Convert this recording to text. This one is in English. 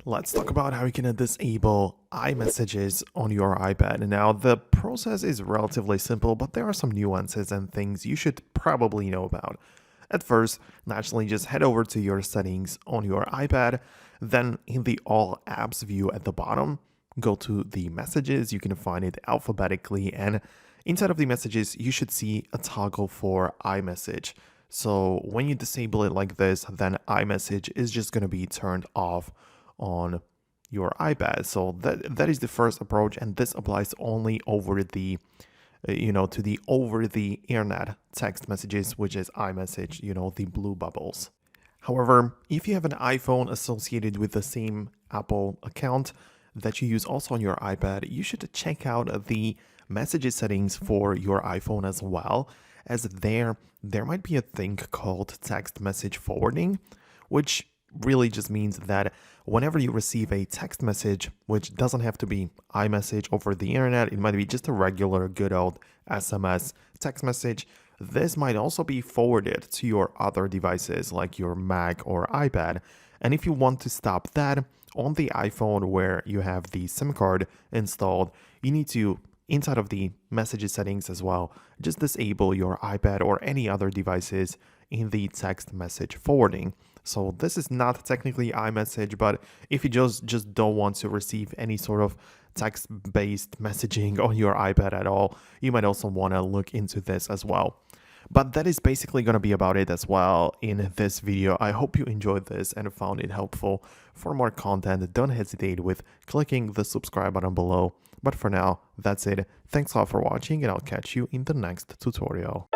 Let's talk about how you can disable iMessages on your iPad. Now, the process is relatively simple, but there are some nuances and things you should probably know about. At first, naturally just head over to your settings on your iPad, then in the All Apps view at the bottom, go to the messages. You can find it alphabetically, and inside of the messages, you should see a toggle for iMessage. So when you disable it like this, then iMessage is just going to be turned off on your iPad. So that is the first approach, and this applies only over the to the over the internet text messages, which is iMessage, the blue bubbles. However, if you have an iPhone associated with the same Apple account that you use also on your iPad, you should check out the messages settings for your iPhone as well, as there might be a thing called text message forwarding, which really just means that whenever you receive a text message, which doesn't have to be iMessage over the internet, it might be just a regular good old SMS text message, this might also be forwarded to your other devices like your Mac or iPad. And if you want to stop that on the iPhone where you have the SIM card installed, you need to, inside of the messages settings as well, just disable your iPad or any other devices in the text message forwarding. So this is not technically iMessage, but if you just don't want to receive any sort of text-based messaging on your iPad at all, you might also want to look into this as well. But that is basically going to be about it as well in this video. I hope you enjoyed this and found it helpful. For more content, don't hesitate with clicking the subscribe button below. But for now, that's it. Thanks a lot for watching, and I'll catch you in the next tutorial.